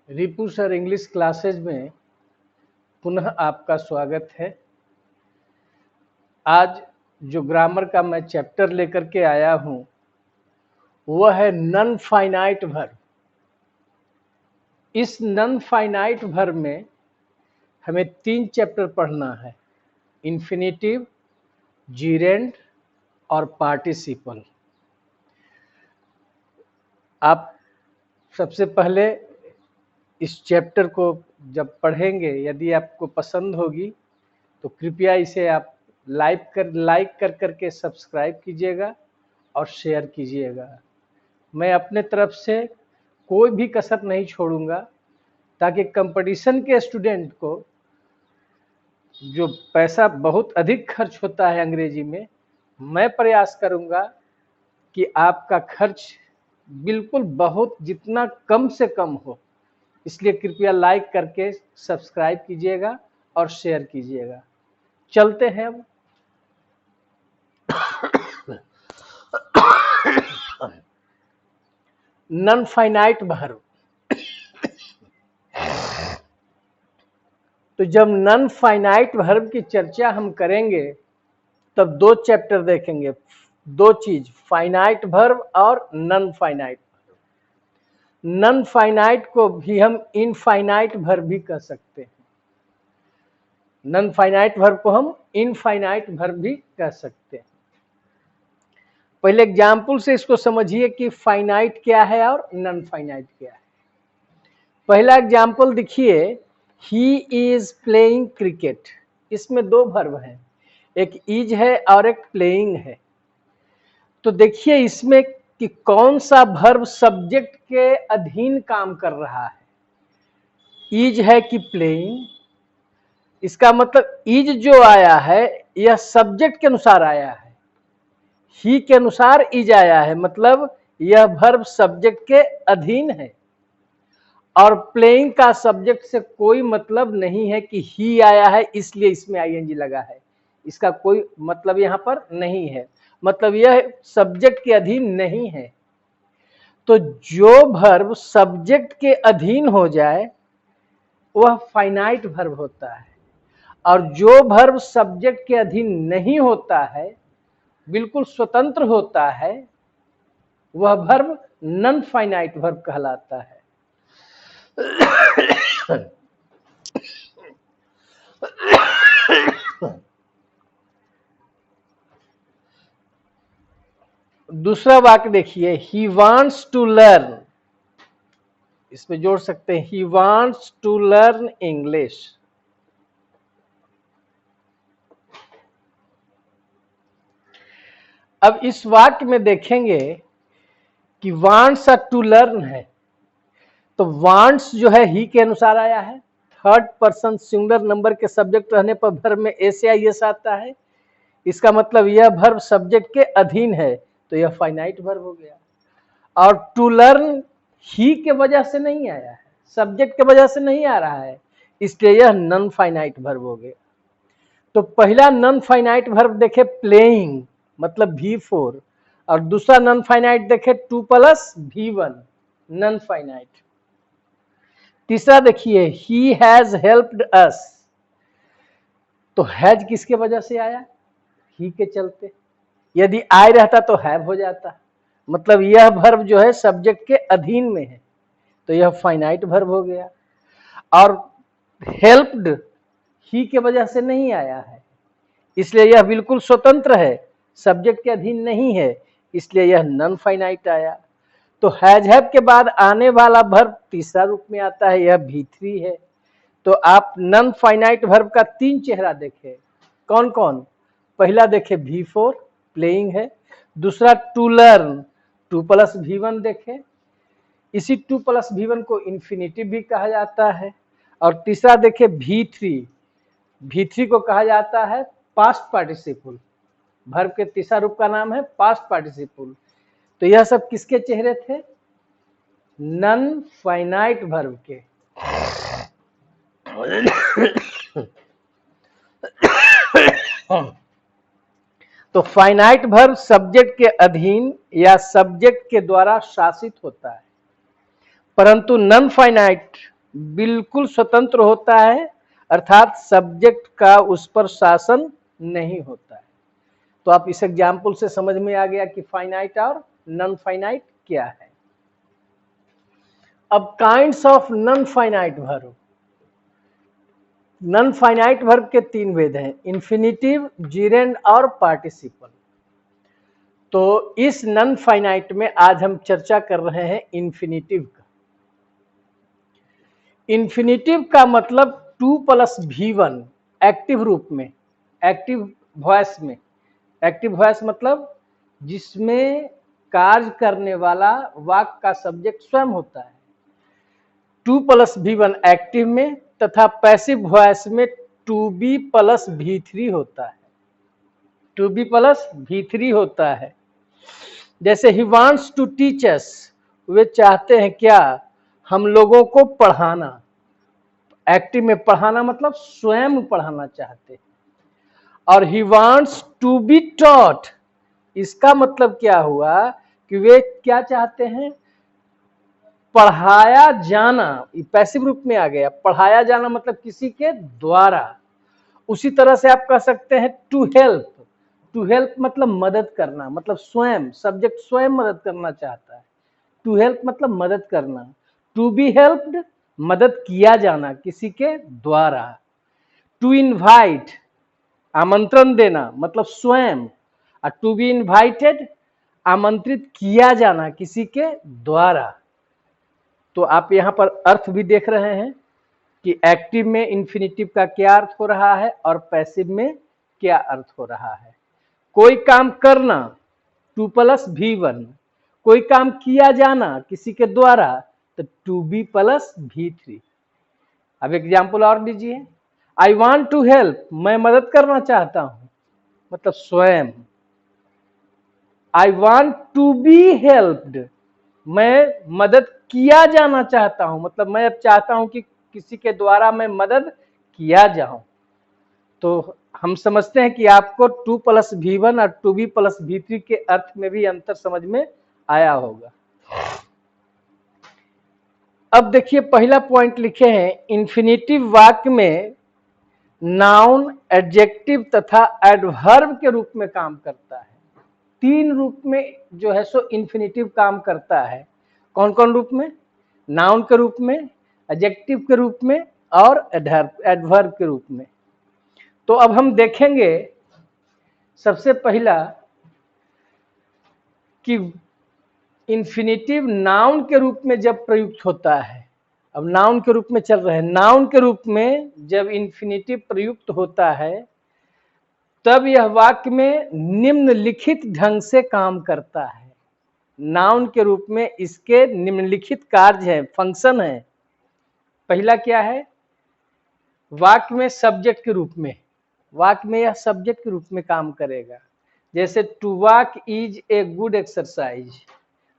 रिपु sir English classes में पुनः आपका स्वागत है। आज जो ग्रामर का मैं चैप्टर लेकर के आया हूं वह है नॉन फाइनाइट वर्ब। इस नॉन फाइनाइट वर्ब में हमें 3 चैप्टर पढ़ना है, इन्फिनेटिव, जीरेंड और पार्टिसिपल। आप सबसे पहले इस चैप्टर को जब पढ़ेंगे, यदि आपको पसंद होगी तो कृपया इसे आप लाइक कर करके सब्सक्राइब कीजिएगा और शेयर कीजिएगा। मैं अपने तरफ से कोई भी कसर नहीं छोड़ूंगा ताकि कंपटीशन के स्टूडेंट को जो पैसा बहुत अधिक खर्च होता है अंग्रेजी में, मैं प्रयास करूंगा कि आपका खर्च बिल्कुल बहुत जितना कम से कम हो। इसलिए कृपया लाइक करके सब्सक्राइब कीजिएगा और शेयर कीजिएगा। चलते हैं अब। Non finite verb. तो जब नॉन फाइनाइट वर्ब की चर्चा हम करेंगे तब 2 चैप्टर देखेंगे, 2 चीज, फाइनाइट वर्ब और नॉन फाइनाइट। नॉन फाइनाइट को भी हम इनफाइनाइट वर्ब भी कह सकते हैं। नॉन फाइनाइट वर्ब को हम इनफाइनाइट वर्ब भी कह सकते हैं। पहले एग्जाम्पल से इसको समझिए कि फाइनाइट क्या है और नॉन फाइनाइट क्या है। पहला एग्जाम्पल देखिए, ही इज प्लेइंग क्रिकेट। इसमें 2 वर्ब हैं, एक इज है और एक प्लेइंग है। तो देखिए इसमें कि कौन सा वर्ब सब्जेक्ट के अधीन काम कर रहा है, इज है कि प्लेइंग। इसका मतलब इज जो आया है यह सब्जेक्ट के अनुसार आया है, ही के अनुसार इज आया है, मतलब यह वर्ब सब्जेक्ट के अधीन है। और प्लेइंग का सब्जेक्ट से कोई मतलब नहीं है कि ही आया है इसलिए इसमें आईएनजी लगा है, इसका कोई मतलब यहाँ पर नहीं है, मतलब यह सब्जेक्ट के अधीन नहीं है। तो जो वर्ब सब्जेक्ट के अधीन हो जाए वह फाइनाइट वर्ब होता है, और जो वर्ब सब्जेक्ट के अधीन नहीं होता है, बिल्कुल स्वतंत्र होता है, वह वर्ब नॉन फाइनाइट वर्ब कहलाता है। दूसरा वाक्य देखिए, ही वांट्स टू लर्न। इसमें जोड़ सकते हैं, he wants to learn English. अब इस वाक्य में देखेंगे कि वांट्स टू लर्न है, तो वांट्स जो है ही के अनुसार आया है, 3rd पर्सन सिंगुलर नंबर के सब्जेक्ट रहने पर वर्ब में ए से आई एस आता है। इसका मतलब यह वर्ब सब्जेक्ट के अधीन है, तो यह फाइनाइट वर्ब हो गया। और टू लर्न ही के वजह से नहीं आया है, सब्जेक्ट के वजह से नहीं आ रहा है, इसलिए यह नॉन फाइनाइट वर्ब हो गया। तो पहला नॉन फाइनाइट वर्ब देखे प्लेइंग, मतलब V4, और दूसरा नॉन फाइनाइट देखे 2 + V1, नॉन फाइनाइट। तीसरा देखिए, ही हैज हेल्प्ड अस। तो हैज किसके वजह से आया, ही के चलते। यदि आई रहता तो हैव हो जाता, मतलब यह वर्ब जो है सब्जेक्ट के अधीन में है, तो यह फाइनाइट वर्ब हो गया। और हेल्प्ड ही के वजह से नहीं आया है, इसलिए यह बिल्कुल स्वतंत्र है, सब्जेक्ट के अधीन नहीं है, इसलिए यह नॉन फाइनाइट आया। तो हैज हैव के बाद आने वाला वर्ब तीसरा रूप में आता है, यह V3 है। तो आप नॉन फाइनाइट वर्ब का 3 चेहरा देखें, कौन कौन। पहला देखे V4 प्लेइंग है, दूसरा टू लर्न 2 + V1 देखे, इसी 2 + V1 को इन्फिनेटिव भी कहा जाता है। और तीसरा देखे V3 को कहा जाता है पास्ट पार्टिसिपल, वर्ब के तीसरा रूप का नाम है पास्ट पार्टिसिपल। तो यह सब किसके चेहरे थे, नॉन फाइनाइट वर्ब के। तो फाइनाइट वर्ब सब्जेक्ट के अधीन या सब्जेक्ट के द्वारा शासित होता है, परंतु नॉन फाइनाइट बिल्कुल स्वतंत्र होता है, अर्थात सब्जेक्ट का उस पर शासन नहीं होता है। तो आप इस एग्जाम्पल से समझ में आ गया कि फाइनाइट और नॉन फाइनाइट क्या है। अब kinds of non finite verb. Non finite verb के तीन भेद हैं, इन्फिनिटिव, जिरेंड और पार्टिसिपल। तो इस नॉन फाइनाइट में आज हम चर्चा कर रहे हैं इन्फिनिटिव का। इन्फिनिटिव का मतलब 2+V1 एक्टिव रूप में, एक्टिव वॉइस में। एक्टिव वॉइस मतलब जिसमें कार्य करने वाला वाक्य का सब्जेक्ट स्वयं होता है, 2+V1 एक्टिव में, तथा पैसिव वॉइस में 2B+V3 होता है, 2B+V3 होता है। जैसे ही वांट्स टू टीच अस, वे चाहते हैं क्या, हम लोगों को पढ़ाना। एक्टिव में पढ़ाना मतलब स्वयं पढ़ाना चाहते हैं। और he wants to be taught, इसका मतलब क्या हुआ कि वे क्या चाहते हैं, पढ़ाया जाना। पैसिव रूप में आ गया, पढ़ाया जाना मतलब किसी के द्वारा। उसी तरह से आप कह सकते हैं टू हेल्प। टू हेल्प मतलब मदद करना, मतलब स्वयं, सब्जेक्ट स्वयं मदद करना चाहता है। टू हेल्प मतलब मदद करना। टू बी हेल्प्ड मदद किया जाना किसी के द्वारा। टू इनवाइट आमंत्रण देना मतलब स्वयं। और टू बी इनवाइटेड आमंत्रित किया जाना किसी के द्वारा। तो आप यहाँ पर अर्थ भी देख रहे हैं कि एक्टिव में इन्फिनिटिव का क्या अर्थ हो रहा है और पैसिव में क्या अर्थ हो रहा है। कोई काम करना 2+V1, कोई काम किया जाना किसी के द्वारा तो 2B+V3। अब एग्जाम्पल और लीजिए, आई वॉन्ट टू हेल्प, मैं मदद करना चाहता हूं मतलब स्वयं। I want to be helped, मैं मदद किया जाना चाहता हूं मतलब मैं अब चाहता हूं कि किसी के द्वारा मैं मदद किया जाऊं। तो हम समझते हैं कि आपको 2+V1 और 2B+V3 के अर्थ में भी अंतर समझ में आया होगा। अब देखिए पहला पॉइंट लिखे हैं, इन्फिनिटिव वाक्य में नाउन, एडजेक्टिव तथा एडवर्ब के रूप में काम करता है। तीन रूप में जो है सो इन्फिनिटिव काम करता है। कौन कौन रूप में, नाउन के रूप में, एडजेक्टिव के रूप में और एडवर्ब के रूप में। तो अब हम देखेंगे सबसे पहला कि इन्फिनिटिव नाउन के रूप में जब प्रयुक्त होता है। अब नाउन के रूप में चल रहे हैं, नाउन के रूप में जब इन्फिनिटिव प्रयुक्त होता है तब यह वाक्य में निम्नलिखित ढंग से काम करता है। नाउन के रूप में इसके निम्नलिखित कार्य हैं, फंक्शन है। पहला क्या है, वाक्य में सब्जेक्ट के रूप में, वाक्य में यह सब्जेक्ट के रूप में काम करेगा। जैसे to walk is a good exercise.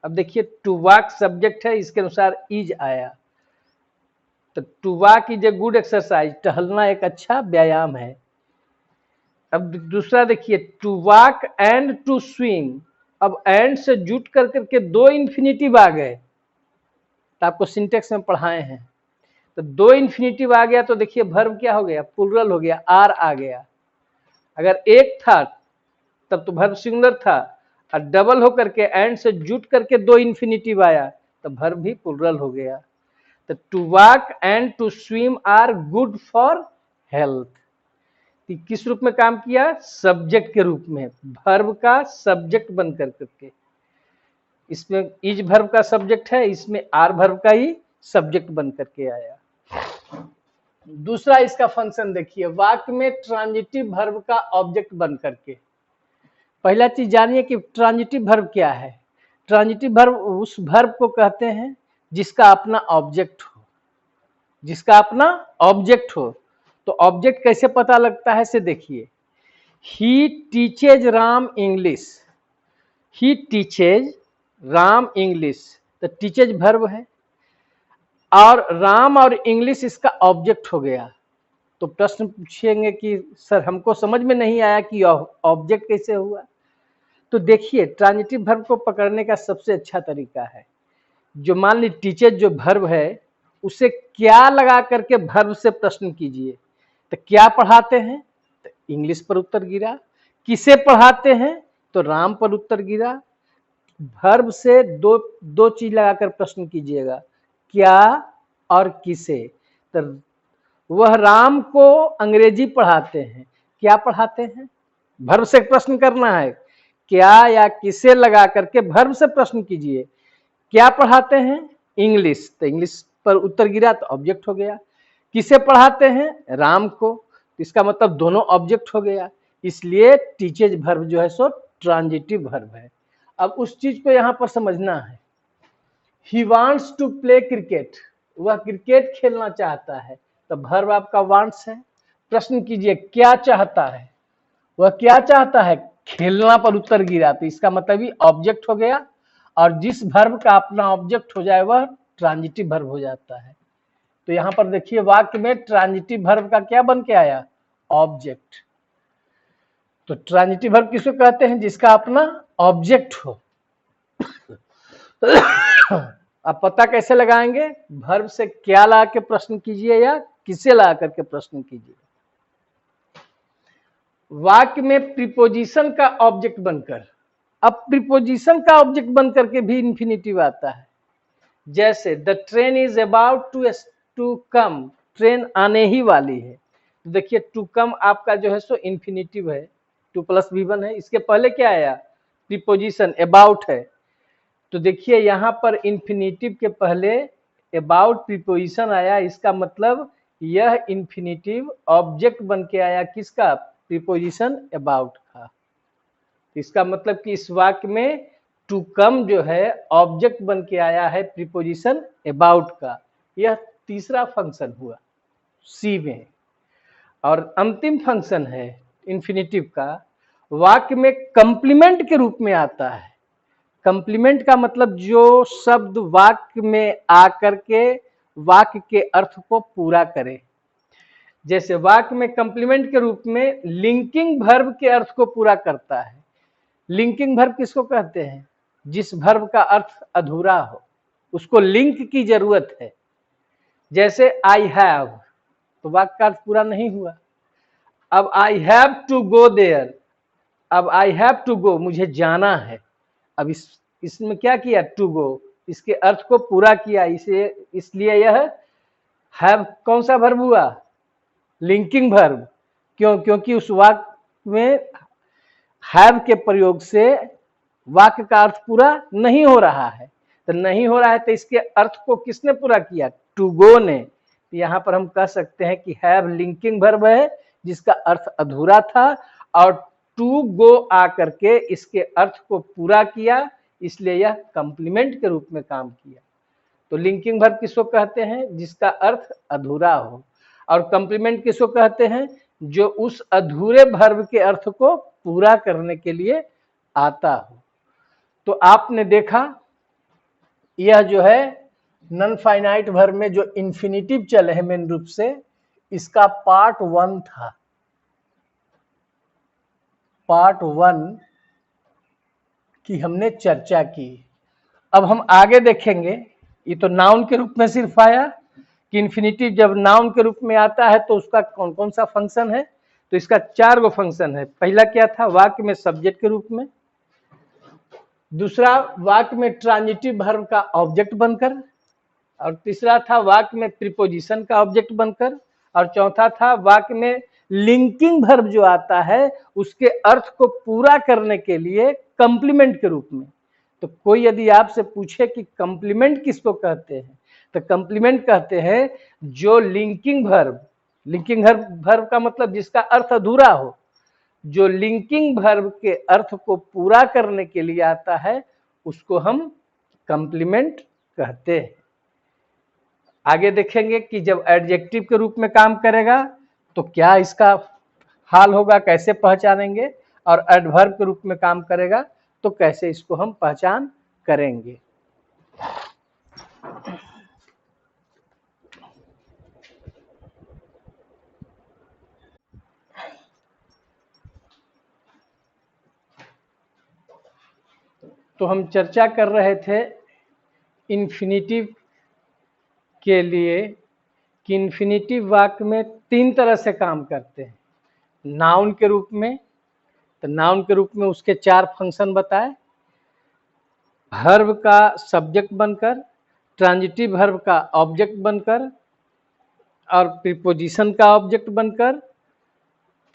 अब देखिए टू वॉक सब्जेक्ट है, इसके अनुसार इज आया, तो to walk is a good exercise, टहलना एक अच्छा व्यायाम है। अब दूसरा देखिए, to walk and to swim. अब एंड से जुट कर करके दो इन्फिनिटिव आ गए, तो आपको सिंटेक्स में पढ़ाए हैं। तो दो इन्फिनिटिव आ गया तो देखिए वर्ब क्या हो गया, प्लुरल हो गया, आर आ गया। अगर एक था तब तो वर्ब सिंगुलर था, और डबल होकर के एंड से जुट करके दो इन्फिनिटिव आया तो वर्ब भी प्लुरल हो गया। तो to walk and to swim are good for health. किस रूप में काम किया, सब्जेक्ट के रूप में, वर्ब का सब्जेक्ट बन करके। इसमें इज वर्ब का सब्जेक्ट है, इसमें आर वर्ब का ही सब्जेक्ट बन करके आया। दूसरा इसका फंक्शन देखिए, वाक्य में ट्रांजिटिव वर्ब का ऑब्जेक्ट बन करके। पहला चीज जानिए कि ट्रांजिटिव वर्ब क्या है। ट्रांजिटिव वर्ब उस वर्ब को कहते हैं जिसका अपना ऑब्जेक्ट हो, जिसका अपना ऑब्जेक्ट हो। तो ऑब्जेक्ट कैसे पता लगता है से देखिए, ही टीचेज राम इंग्लिश, ही टीचेज राम इंग्लिश, तो टीचेज वर्ब है और राम और इंग्लिश इसका ऑब्जेक्ट हो गया। तो प्रश्न पूछेंगे कि सर हमको समझ में नहीं आया कि ऑब्जेक्ट कैसे हुआ। तो देखिए ट्रांजिटिव वर्ब को पकड़ने का सबसे अच्छा तरीका है, जो मान ली टीचर जो वर्ब है उसे क्या लगा करके वर्ब से प्रश्न कीजिए। तो क्या पढ़ाते हैं, तो इंग्लिश पर उत्तर गिरा। किसे पढ़ाते हैं, तो राम पर उत्तर गिरा। वर्ब से दो चीज लगाकर प्रश्न कीजिएगा, क्या और किसे। तो वह राम को अंग्रेजी पढ़ाते हैं, क्या पढ़ाते हैं, वर्ब से प्रश्न करना है, क्या या किसे लगा करके वर्ब से प्रश्न कीजिए। क्या पढ़ाते हैं, इंग्लिश, तो इंग्लिश पर उत्तर गिरा तो ऑब्जेक्ट हो गया। किसे पढ़ाते हैं, राम को, तो इसका मतलब दोनों ऑब्जेक्ट हो गया। इसलिए टीचेज वर्ब जो है सो ट्रांजिटिव वर्ब है। अब उस चीज को यहां पर समझना है। He wants to play cricket, वह क्रिकेट खेलना चाहता है, तो वर्ब आपका वांट्स है। प्रश्न कीजिए क्या चाहता है, वह क्या चाहता है, खेलना पर उत्तर गिरा, तो इसका मतलब ही ऑब्जेक्ट हो गया। और जिस वर्ब का अपना ऑब्जेक्ट हो जाए वह ट्रांजिटिव वर्ब हो जाता है। तो यहां पर देखिए वाक्य में ट्रांजिटिव वर्ब का क्या बन के आया, ऑब्जेक्ट। तो ट्रांजिटिव वर्ब किसको कहते हैं, जिसका अपना ऑब्जेक्ट हो। अब पता कैसे लगाएंगे, वर्ब से क्या ला के प्रश्न कीजिए या किसे ला करके प्रश्न कीजिए। वाक्य में प्रीपोजिशन का ऑब्जेक्ट बनकर, अब प्रीपोजिशन का ऑब्जेक्ट बनकर के भी इंफिनिटिव आता है। जैसे the train is about to come, train आने ही वाली है। तो देखिए टू कम आपका जो है सो इंफिनिटिव है, 2+V1 है। इसके पहले क्या आया, प्रीपोजिशन अबाउट है। तो देखिए यहां पर इंफिनिटिव के पहले अबाउट प्रीपोजिशन आया, इसका मतलब यह इंफिनिटिव ऑब्जेक्ट बन के आया किसका, प्रीपोजिशन अबाउट का। इसका मतलब कि इस वाक्य में टू कम जो है ऑब्जेक्ट बन के आया है प्रीपोजिशन अबाउट का। यह तीसरा फंक्शन हुआ सी में। और अंतिम फंक्शन है इंफिनिटिव का, वाक्य में कंप्लीमेंट के रूप में आता है। कंप्लीमेंट का मतलब जो शब्द वाक्य में आकर के वाक्य के अर्थ को पूरा करे। जैसे वाक्य में कंप्लीमेंट के रूप में लिंकिंग वर्ब के अर्थ को पूरा करता है। लिंकिंग वर्ब किसको कहते हैं, जिस वर्ब का अर्थ अधूरा हो, उसको लिंक की जरूरत है। जैसे आई हैव, तो वाक्य का अर्थ पूरा नहीं हुआ। अब I have to go there, अब आई हैव टू गो, मुझे जाना है। अब इसमें क्या किया, टू गो, इसके अर्थ को पूरा किया। इसे इसलिए यह हैव कौन सा वर्ब हुआ, लिंकिंग वर्ब। क्यों, क्योंकि उस वाक्य में हैव के प्रयोग से वाक्य का अर्थ पूरा नहीं हो रहा है। तो नहीं हो रहा है तो इसके अर्थ को किसने पूरा किया, टू गो ने। तो यहाँ पर हम कह सकते हैं कि हैव लिंकिंग वर्ब है जिसका अर्थ अधूरा था, और टू गो आकर के इसके अर्थ को पूरा किया, इसलिए यह कंप्लीमेंट के रूप में काम किया। तो लिंकिंग वर्ब किसको कहते हैं, जिसका अर्थ अधूरा हो। और कंप्लीमेंट किसको कहते हैं, जो उस अधूरे वर्ब के अर्थ को पूरा करने के लिए आता हो। तो आपने देखा यह जो है नॉन फाइनाइट वर्ब में जो इंफिनिटिव चले हैं मेन रूप से, इसका पार्ट 1 था। पार्ट 1 की हमने चर्चा की। अब हम आगे देखेंगे, ये तो नाउन के रूप में सिर्फ आया कि इंफिनिटिव जब नाउन के रूप में आता है तो उसका कौन कौन सा फंक्शन है। तो इसका 4 गो फंक्शन है। पहला क्या था, वाक्य में सब्जेक्ट के रूप में। दूसरा, वाक्य में ट्रांजिटिव वर्ब का ऑब्जेक्ट बनकर। और तीसरा था वाक्य में प्रीपोजिशन का ऑब्जेक्ट बनकर। और चौथा था वाक्य में लिंकिंग वर्ब जो आता है उसके अर्थ को पूरा करने के लिए कंप्लीमेंट के रूप में। तो कोई यदि आपसे पूछे कि कंप्लीमेंट किसको कहते हैं, तो कंप्लीमेंट कहते हैं जो लिंकिंग वर्ब, लिंकिंग वर्ब का मतलब जिसका अर्थ अधूरा हो, जो लिंकिंग वर्ब के अर्थ को पूरा करने के लिए आता है उसको हम कंप्लीमेंट कहते हैं। आगे देखेंगे कि जब एडजेक्टिव के रूप में काम करेगा तो क्या इसका हाल होगा, कैसे पहचानेंगे, और एडवर्ब के रूप में काम करेगा तो कैसे इसको हम पहचान करेंगे। तो हम चर्चा कर रहे थे इन्फिनिटिव के लिए कि इन्फिनिटिव वाक्य में 3 तरह से काम करते हैं। नाउन के रूप में, तो नाउन के रूप में उसके 4 फंक्शन बताए, वर्ब का सब्जेक्ट बनकर, ट्रांजिटिव वर्ब का ऑब्जेक्ट बनकर और प्रीपोजिशन का ऑब्जेक्ट बनकर,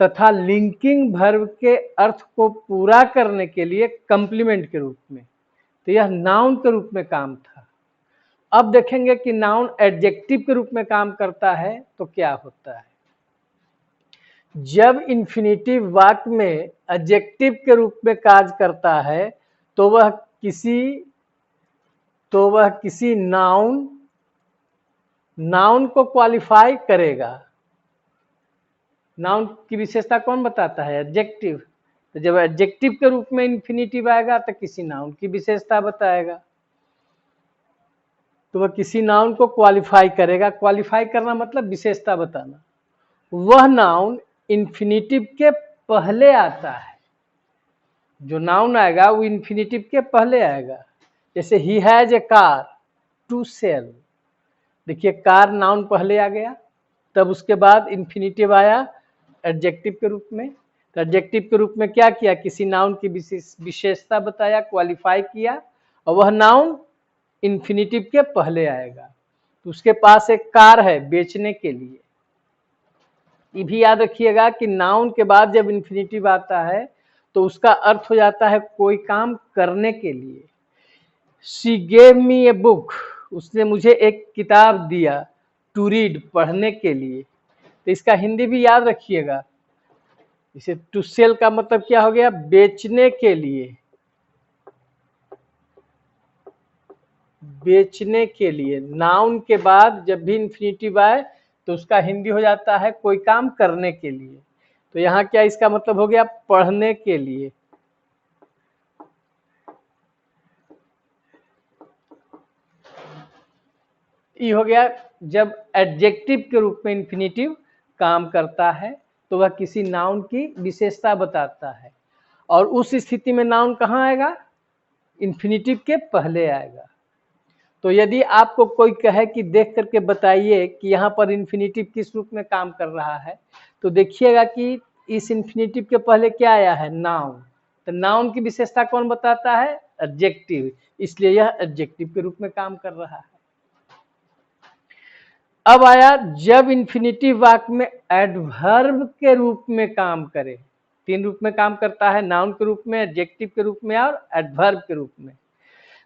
तथा लिंकिंग वर्ब के अर्थ को पूरा करने के लिए कंप्लीमेंट के रूप में। तो यह नाउन के रूप में काम था। अब देखेंगे कि नाउन एडजेक्टिव के रूप में काम करता है तो क्या होता है। जब इन्फिनिटिव वाक्य में एडजेक्टिव के रूप में कार्य करता है तो वह किसी नाउन को क्वालिफाई करेगा। नाउन की विशेषता कौन बताता है? एडजेक्टिव। तो जब एडजेक्टिव के रूप में इन्फिनिटिव आएगा तो किसी नाउन की विशेषता बताएगा, तो वह किसी नाउन को क्वालिफाई करेगा। क्वालिफाई करना मतलब विशेषता बताना। वह नाउन इन्फिनिटिव के पहले आता है। जो नाउन आएगा वो इन्फिनिटिव के पहले आएगा। जैसे he has a car to sell, देखिए कार नाउन पहले आ गया, तब उसके बाद इन्फिनिटिव आया एडजेक्टिव के रूप में। तो एडजेक्टिव के रूप में क्या किया? किसी नाउन की विशेषता बताया, क्वालिफाई किया, और वह नाउन इन्फिनिटिव के पहले आएगा। तो उसके पास एक कार है बेचने के लिए। ये भी याद रखिएगा कि नाउन के बाद जब इन्फिनिटिव आता है तो उसका अर्थ हो जाता है कोई काम करने के लिए। She gave me a book, उसने मुझे एक किताब दिया, टू रीड, पढ़ने के लिए। तो इसका हिंदी भी याद रखिएगा। इसे टू सेल का मतलब क्या हो गया? बेचने के लिए। बेचने के लिए। नाउन के बाद जब भी इन्फिनिटिव आए तो उसका हिंदी हो जाता है कोई काम करने के लिए। तो यहाँ क्या इसका मतलब हो गया? पढ़ने के लिए। ये हो गया जब एडजेक्टिव के रूप में इन्फिनिटिव काम करता है तो वह किसी नाउन की विशेषता बताता है, और उस स्थिति में नाउन कहाँ आएगा? इन्फिनिटिव के पहले आएगा। तो यदि आपको कोई कहे कि देख करके बताइए कि यहाँ पर इन्फिनिटिव किस रूप में काम कर रहा है, तो देखिएगा कि इस इन्फिनिटिव के पहले क्या आया है? नाउन। तो नाउन की विशेषता कौन बताता है? एडजेक्टिव। इसलिए यह एडजेक्टिव के रूप में काम कर रहा है। अब आया जब इन्फिनिटिव वाक्य में एडवर्ब के रूप में काम करे। 3 रूप में काम करता है, नाउन के रूप में, एडजेक्टिव के रूप में और एडवर्ब के रूप में।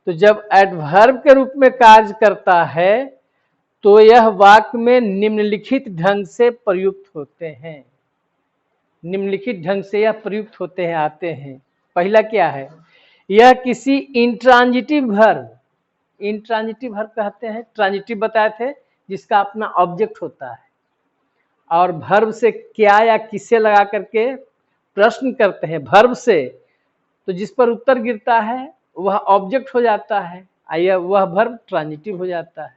तो जब एडवर्ब के रूप में कार्य करता है तो यह वाक्य में निम्नलिखित ढंग से प्रयुक्त होते हैं। निम्नलिखित ढंग से यह प्रयुक्त होते हैं, आते हैं। पहला क्या है? यह किसी इंट्रांजिटिव वर्ब, इंट्रांजिटिव वर्ब कहते हैं, ट्रांजिटिव बताए थे, जिसका अपना ऑब्जेक्ट होता है, और वर्ब से क्या या किसे लगा करके प्रश्न करते हैं वर्ब से, तो जिस पर उत्तर गिरता है वह ऑब्जेक्ट हो जाता है, या वह वर्ब ट्रांजिटिव हो जाता है।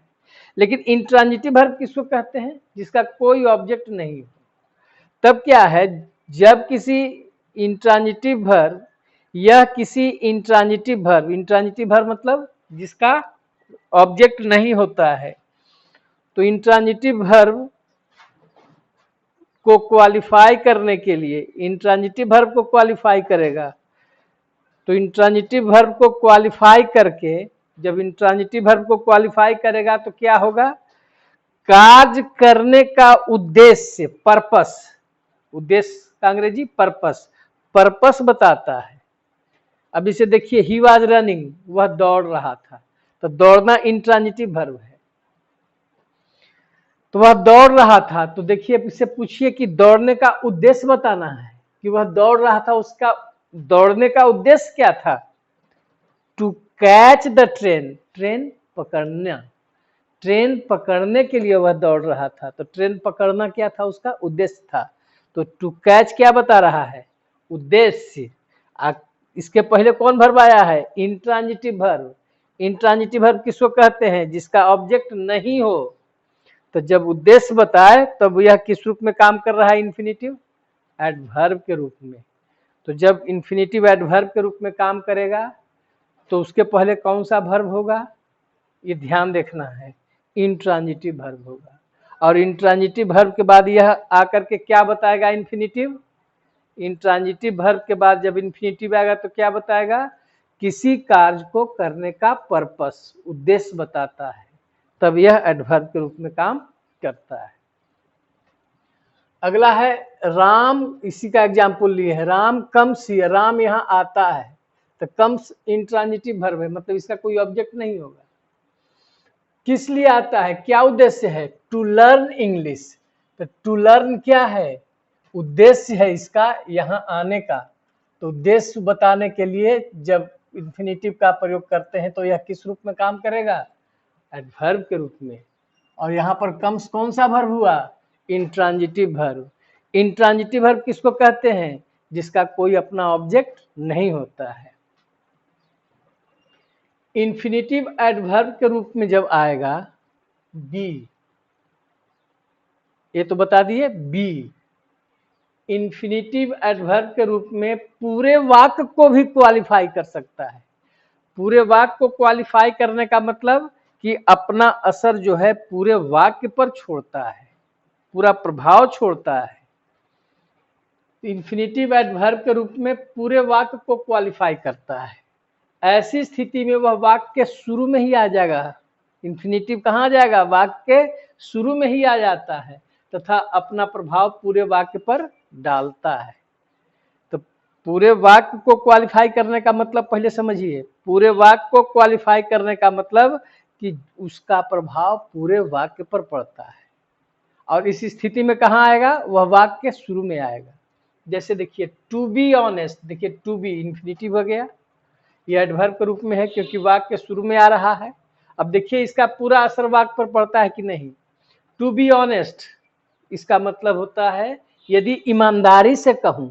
लेकिन इंट्रांजिटिव वर्ब किसको कहते हैं? जिसका कोई ऑब्जेक्ट नहीं हो। तब क्या है? जब किसी इंट्रांजिटिव वर्ब, यह किसी इंट्रांजिटिव वर्ब, इंट्रांजिटिव वर्ब मतलब जिसका ऑब्जेक्ट नहीं होता है, तो इंट्रांजिटिव वर्ब को क्वालिफाई करने के लिए इंट्रांजिटिव वर्ब को क्वालिफाई करेगा। तो इंट्रांजिटिव वर्ब को क्वालिफाई करके, जब इंट्रांजिटिव वर्ब को क्वालिफाई करेगा तो क्या होगा? कार्य करने का उद्देश्य, पर्पस, उद्देश्य का अंग्रेजी पर्पस, पर्पस बताता है। अब इसे देखिए, ही वाज रनिंग, वह दौड़ रहा था, तो दौड़ना इंट्रांजिटिव वर्ब है। तो वह दौड़ रहा था, तो देखिए इससे पूछिए कि दौड़ने का उद्देश्य बताना है कि वह दौड़ रहा था, उसका दौड़ने का उद्देश्य क्या था? To catch the train, train पकड़ना, ट्रेन पकड़ने के लिए वह दौड़ रहा था। तो ट्रेन पकड़ना क्या था? उसका उद्देश्य था। तो टू कैच क्या बता रहा है? उद्देश्य। इसके पहले कौन वर्ब आया है? Intransitive verb. इंट्रांजिटिव वर्ब किसको कहते हैं? जिसका ऑब्जेक्ट नहीं हो। तो जब उद्देश्य बताए तब यह किस रूप में काम कर रहा है? इन्फिनिटिव एडवर्ब के रूप में। तो जब इन्फिनिटिव एडवर्ब के रूप में काम करेगा तो उसके पहले कौन सा वर्ब होगा, ये ध्यान देखना है, इंट्रांजिटिव वर्ब होगा। और इंट्रांजिटिव वर्ब के बाद यह आकर के क्या बताएगा, इन्फिनिटिव। इंट्रांजिटिव वर्ब के बाद जब इन्फिनिटिव आएगा तो क्या बताएगा, किसी कार्य को करने का पर्पस, उद्देश्य बताता है, तब यह एडवर्ब के रूप में काम करता है। अगला है राम, इसी का एग्जाम्पल लिए है, राम कम्स हियर, राम यहाँ आता है, तो कम्स इंट्रांजिटिव वर्ब है, मतलब इसका कोई ऑब्जेक्ट नहीं होगा। किस लिए आता है, क्या उद्देश्य है, टू लर्न इंग्लिश, तो टू लर्न क्या है, उद्देश्य है इसका यहाँ आने का। तो उद्देश्य बताने के लिए जब इन्फिनिटिव का प्रयोग करते हैं तो यह किस रूप में काम करेगा, एडवर्ब के रूप में। और यहाँ पर कम्स कौन सा वर्ब हुआ, इंट्रांजिटिव वर्ब। इंट्रांजिटिव वर्ब किसको कहते हैं, जिसका कोई अपना ऑब्जेक्ट नहीं होता है। इन्फिनिटिव एडवर्ब के रूप में जब आएगा बी, ये तो बता दिए बी, इन्फिनिटिव एडवर्ब के रूप में पूरे वाक्य को भी क्वालिफाई कर सकता है। पूरे वाक्य को क्वालिफाई करने का मतलब कि अपना असर जो है पूरे वाक्य पर छोड़ता है, पूरा प्रभाव छोड़ता है। इन्फिनिटिव एडवर्ब के रूप में पूरे वाक्य को क्वालिफाई करता है। ऐसी स्थिति में वह वाक्य के शुरू में ही आ जाएगा। इन्फिनिटिव कहाँ जाएगा, वाक्य के शुरू में ही आ जाता है तथा अपना प्रभाव पूरे वाक्य पर डालता है। तो पूरे वाक्य को क्वालिफाई करने का मतलब पहले समझिए, पूरे वाक्य को क्वालिफाई करने का मतलब कि उसका प्रभाव पूरे वाक्य पर पड़ता है। और इस स्थिति में कहाँ आएगा, वह वाक्य के शुरू में आएगा। जैसे देखिए टू बी ऑनेस्ट, देखिए टू बी इन्फिनिटिव हो गया, यह एडवर्ब के रूप में है क्योंकि वाक्य के शुरू में आ रहा है। अब देखिए इसका पूरा असर वाक्य पर पड़ता है कि नहीं। टू बी ऑनेस्ट इसका मतलब होता है यदि ईमानदारी से कहूं,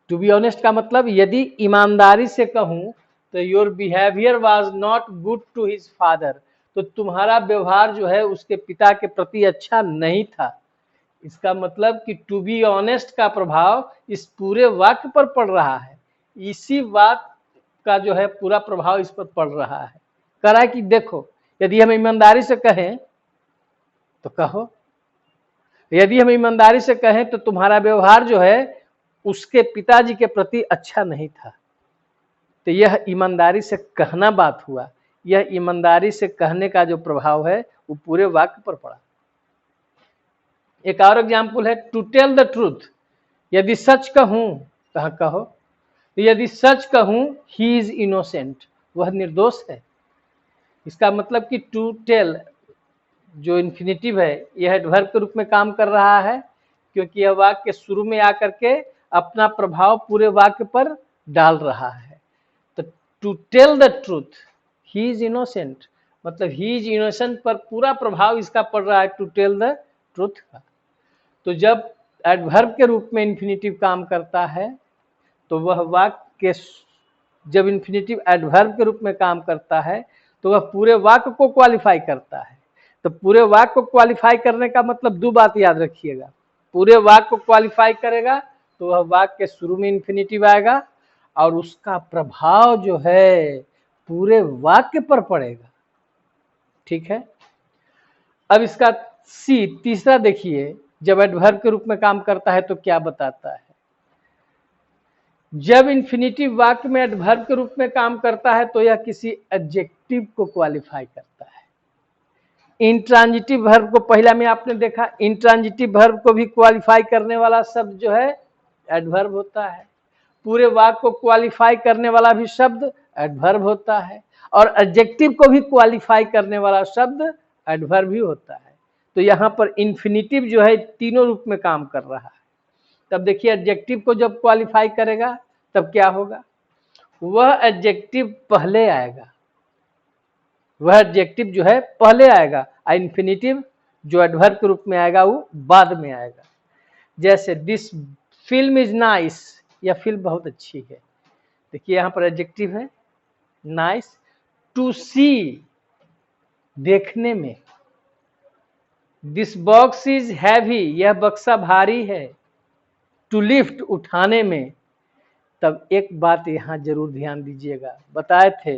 टू बी ऑनेस्ट का मतलब यदि ईमानदारी से कहूं तो your behaviour was not good to his father, तो तुम्हारा व्यवहार जो है उसके पिता के प्रति अच्छा नहीं था। इसका मतलब कि टू बी ऑनेस्ट का प्रभाव इस पूरे वाक्य पर पड़ रहा है, इसी वाक्य का जो है पूरा प्रभाव इस पर पड़ रहा है। कह रहा है कि देखो यदि हम ईमानदारी से कहें तो कहो, यदि हम ईमानदारी से कहें तो तुम्हारा व्यवहार जो है उसके पिताजी के प्रति अच्छा नहीं था। तो यह ईमानदारी से कहना बात हुआ, यह ईमानदारी से कहने का जो प्रभाव है वो पूरे वाक्य पर पड़ा। एक और एग्जाम्पल है टू टेल द ट्रूथ, यदि सच कहूं, कहो, यदि सच कहूं ही इज इनोसेंट, वह निर्दोष है। इसका मतलब कि टू टेल जो इन्फिनिटिव है यह एडवर्ब के रूप में काम कर रहा है क्योंकि यह वाक्य के शुरू में आकर के अपना प्रभाव पूरे वाक्य पर डाल रहा है। तो to tell the truth he is innocent, मतलब ही इज इनोसेंट पर पूरा प्रभाव इसका पड़ रहा है टू टेल द ट्रूथ का। तो जब एडवर्ब के रूप में इन्फिनिटिव काम करता है तो वह वाक्य के, जब इन्फिनिटिव एडवर्ब के रूप में काम करता है तो वह पूरे वाक्य को क्वालिफाई करता है। तो पूरे वाक्य को क्वालिफाई करने का मतलब दो बात याद रखिएगा, पूरे वाक्य को क्वालिफाई करेगा तो वह वाक्य के शुरू में इन्फिनिटिव आएगा और उसका प्रभाव जो है पूरे वाक्य पर पड़ेगा। ठीक है, अब इसका सी तीसरा देखिए, जब एडवर्ब के रूप में काम करता है तो क्या बताता है। जब इन्फिनिटिव वाक्य में एडवर्ब के रूप में काम करता है तो यह किसी एडजेक्टिव को क्वालिफाई करता है। इंट्रांजिटिव वर्ब को पहला में आपने देखा, इंट्रांजिटिव वर्ब को भी क्वालिफाई करने वाला शब्द जो है एडवर्ब होता है, पूरे वाक्य को क्वालिफाई करने वाला भी शब्द एडवर्ब होता है और एडजेक्टिव को भी क्वालिफाई करने वाला शब्द एडवर्ब ही होता है। तो यहाँ पर इन्फिनिटिव जो है तीनों रूप में काम कर रहा है। तब देखिए एडजेक्टिव को जब क्वालिफाई करेगा तब क्या होगा, वह एडजेक्टिव पहले आएगा, वह एडजेक्टिव जो है पहले आएगा, इन्फिनिटिव जो एडवर्ब के रूप में आएगा वो बाद में आएगा। जैसे दिस फिल्म इज नाइस, यह फिल्म बहुत अच्छी है, देखिए यहाँ पर एडजेक्टिव है नाइस। टू सी देखने में, दिस बॉक्स इज हैवी, यह बक्सा भारी है। टू लिफ्ट उठाने में, तब एक बात यहाँ जरूर ध्यान दीजिएगा, बताए थे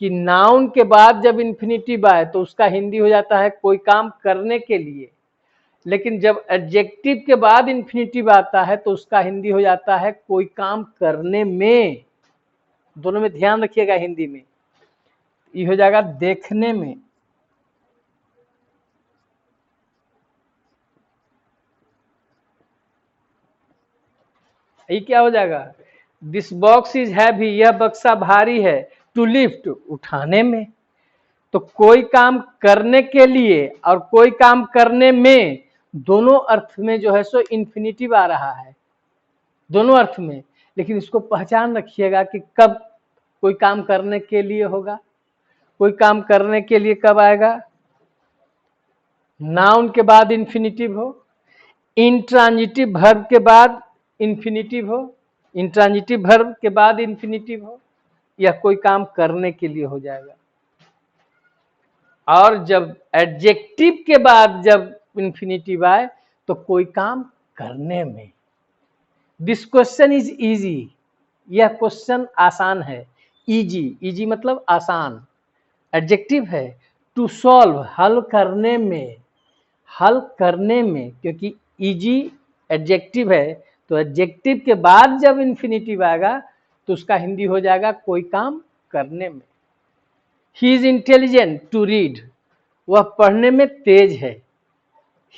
कि नाउन के बाद जब इन्फिनिटिव आए तो उसका हिंदी हो जाता है कोई काम करने के लिए, लेकिन जब एडजेक्टिव के बाद इन्फिनिटिव आता है तो उसका हिंदी हो जाता है कोई काम करने में। दोनों में ध्यान रखिएगा, हिंदी में ये हो जाएगा देखने में। ये क्या हो जाएगा, दिस बॉक्स इज हैवी, यह बक्सा भारी है, टू लिफ्ट, उठाने में। तो कोई काम करने के लिए और कोई काम करने में, दोनों अर्थ में जो है सो इन्फिनिटिव आ रहा है, दोनों अर्थ में। लेकिन इसको पहचान रखिएगा कि कब कोई काम करने के लिए होगा, कोई काम करने के लिए कब आएगा, नाउन के बाद इन्फिनिटिव हो, इंट्रांजिटिव वर्ब के बाद इन्फिनिटिव हो, इंट्रांजिटिव वर्ब के बाद इन्फिनिटिव हो, या कोई काम करने के लिए हो जाएगा। और जब एडजेक्टिव के बाद जब इन्फिनिटिव आए तो कोई काम करने में। दिस क्वेश्चन इज इजी, यह क्वेश्चन आसान है। इजी, इजी मतलब आसान, एडजेक्टिव है। टू सॉल्व, हल करने में, हल करने में, क्योंकि इजी एडजेक्टिव है तो एडजेक्टिव के बाद जब इन्फिनिटिव आएगा तो उसका हिंदी हो जाएगा कोई काम करने में। He is intelligent to read, वह पढ़ने में तेज है।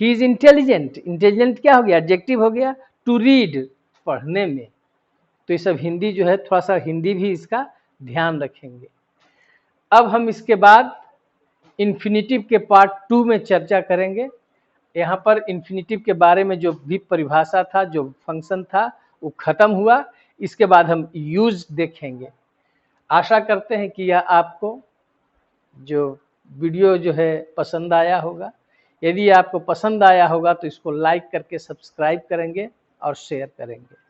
ही इज इंटेलिजेंट, इंटेलिजेंट क्या हो गया, एडजेक्टिव हो गया। टू रीड, पढ़ने में। तो ये सब हिंदी जो है, थोड़ा सा हिंदी भी इसका ध्यान रखेंगे। अब हम इसके बाद इन्फिनिटिव के पार्ट 2 में चर्चा करेंगे। यहाँ पर इन्फिनिटिव के बारे में जो भी परिभाषा था, जो फंक्शन था, वो खत्म हुआ। इसके बाद हम यूज देखेंगे। आशा करते हैं कि यह आपको जो वीडियो जो है पसंद आया होगा। यदि आपको पसंद आया होगा तो इसको लाइक करके सब्सक्राइब करेंगे और शेयर करेंगे।